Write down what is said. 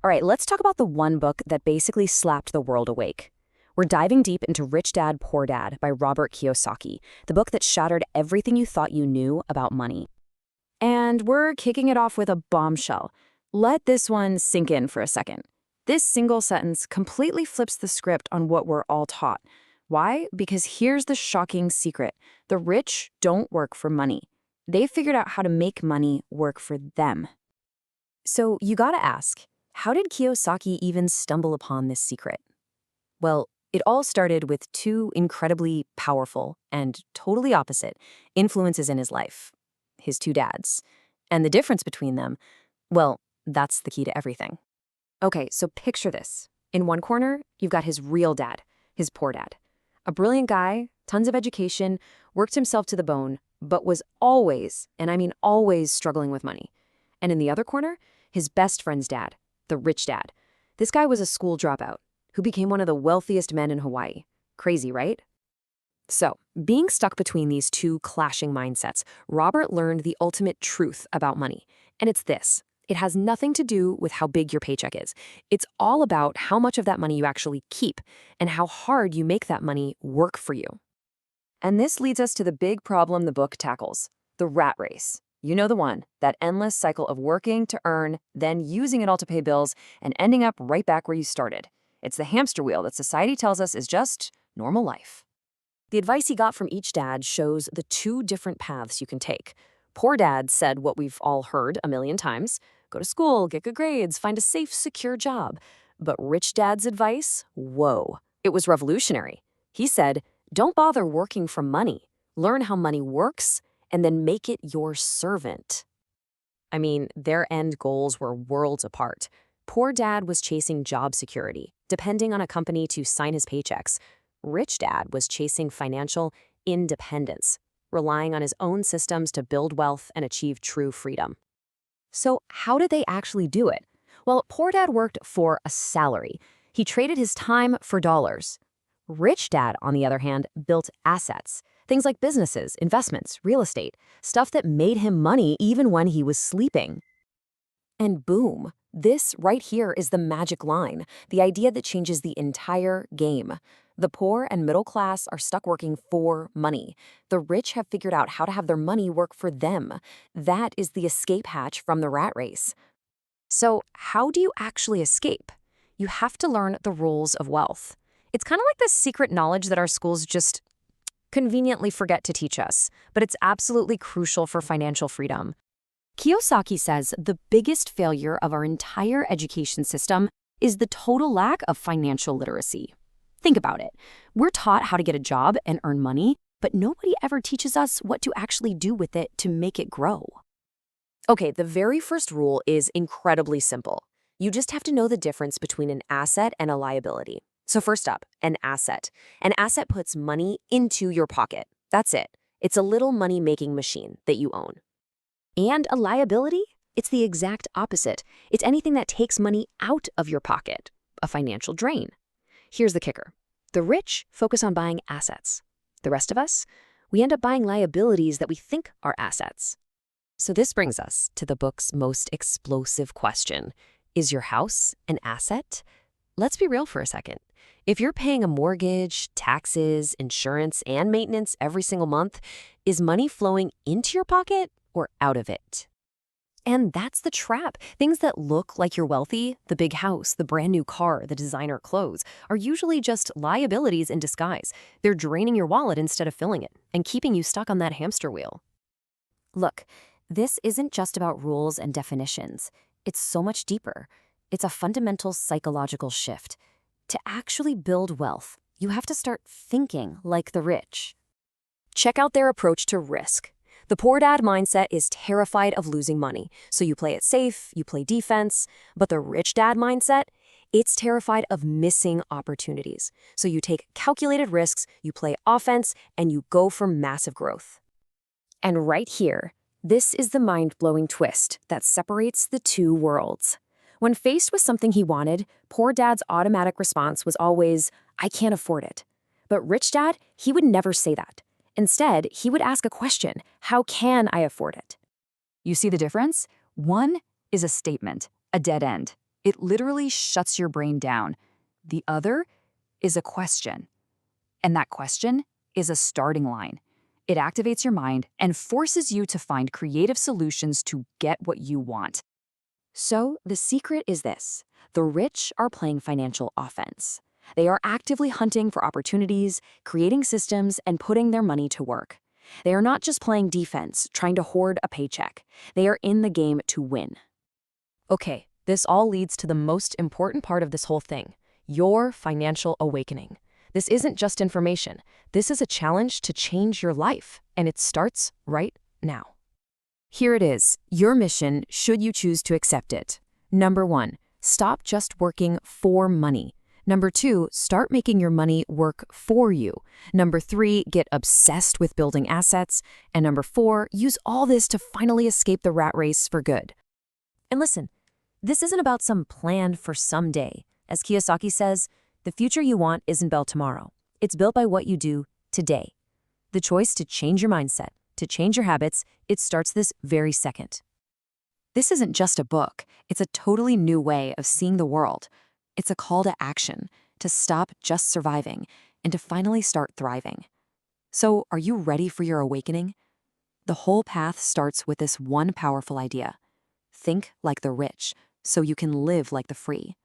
All right, let's talk about the one book that basically slapped the world awake. We're diving deep into Rich Dad, Poor Dad by Robert Kiyosaki, the book that shattered everything you thought you knew about money. And we're kicking it off with a bombshell. Let this one sink in for a second. This single sentence completely flips the script on what we're all taught. Why? Because here's the shocking secret. The rich don't work for money. They figured out how to make money work for them. So you gotta ask, how did Kiyosaki even stumble upon this secret? Well, it all started with two incredibly powerful and totally opposite influences in his life. His two dads. And the difference between them, well, that's the key to everything. Okay, so picture this. In one corner, you've got his real dad, his poor dad. A brilliant guy, tons of education, worked himself to the bone, but was always, and I mean always, struggling with money. And in the other corner, his best friend's dad, the rich dad. This guy was a school dropout who became one of the wealthiest men in Hawaii. Crazy, right? So, being stuck between these two clashing mindsets, Robert learned the ultimate truth about money. And it's this. It has nothing to do with how big your paycheck is. It's all about how much of that money you actually keep and how hard you make that money work for you. And this leads us to the big problem the book tackles, the rat race. You know the one, that endless cycle of working to earn, then using it all to pay bills, and ending up right back where you started. It's the hamster wheel that society tells us is just normal life. The advice he got from each dad shows the two different paths you can take. Poor Dad said what we've all heard a million times: go to school, get good grades, find a safe, secure job. But Rich Dad's advice? Whoa. It was revolutionary. He said, don't bother working for money. Learn how money works, and then make it your servant. I mean, their end goals were worlds apart. Poor Dad was chasing job security, depending on a company to sign his paychecks. Rich Dad was chasing financial independence, relying on his own systems to build wealth and achieve true freedom. So how did they actually do it? Well, Poor Dad worked for a salary. He traded his time for dollars. Rich Dad, on the other hand, built assets. Things like businesses, investments, real estate, stuff that made him money even when he was sleeping. And boom, this right here is the magic line, the idea that changes the entire game. The poor and middle class are stuck working for money. The rich have figured out how to have their money work for them. That is the escape hatch from the rat race. So how do you actually escape? You have to learn the rules of wealth. It's kind of like this secret knowledge that our schools just conveniently forget to teach us, but it's absolutely crucial for financial freedom. Kiyosaki says the biggest failure of our entire education system is the total lack of financial literacy. Think about it. We're taught how to get a job and earn money, but nobody ever teaches us what to actually do with it to make it grow. Okay, the very first rule is incredibly simple. You just have to know the difference between an asset and a liability. So first up, an asset. An asset puts money into your pocket. That's it. It's a little money-making machine that you own. And a liability? It's the exact opposite. It's anything that takes money out of your pocket, a financial drain. Here's the kicker. The rich focus on buying assets. The rest of us, we end up buying liabilities that we think are assets. So this brings us to the book's most explosive question. Is your house an asset? Let's be real for a second. If you're paying a mortgage, taxes, insurance, and maintenance every single month, is money flowing into your pocket or out of it? And that's the trap. Things that look like you're wealthy, the big house, the brand new car, the designer clothes, are usually just liabilities in disguise. They're draining your wallet instead of filling it and keeping you stuck on that hamster wheel. Look, this isn't just about rules and definitions. It's so much deeper. It's a fundamental psychological shift. To actually build wealth, you have to start thinking like the rich. Check out their approach to risk. The poor dad mindset is terrified of losing money, so you play it safe, you play defense. But the rich dad mindset, it's terrified of missing opportunities. So you take calculated risks, you play offense, and you go for massive growth. And right here, this is the mind-blowing twist that separates the two worlds. When faced with something he wanted, poor dad's automatic response was always, I can't afford it. But rich dad, he would never say that. Instead, he would ask a question, how can I afford it? You see the difference? One is a statement, a dead end. It literally shuts your brain down. The other is a question. And that question is a starting line. It activates your mind and forces you to find creative solutions to get what you want. So, the secret is this: the rich are playing financial offense. They are actively hunting for opportunities, creating systems, and putting their money to work. They are not just playing defense, trying to hoard a paycheck. They are in the game to win. Okay, this all leads to the most important part of this whole thing: your financial awakening. This isn't just information. This is a challenge to change your life, and it starts right now. Here it is, your mission, should you choose to accept it. Number 1, stop just working for money. Number 2, start making your money work for you. Number 3, get obsessed with building assets. And number 4, use all this to finally escape the rat race for good. And listen, this isn't about some plan for someday. As Kiyosaki says, the future you want isn't built tomorrow. It's built by what you do today. The choice to change your mindset, to change your habits, it starts this very second. This isn't just a book. It's a totally new way of seeing the world. It's a call to action, to stop just surviving, and to finally start thriving. So, are you ready for your awakening? The whole path starts with this one powerful idea. Think like the rich, so you can live like the free.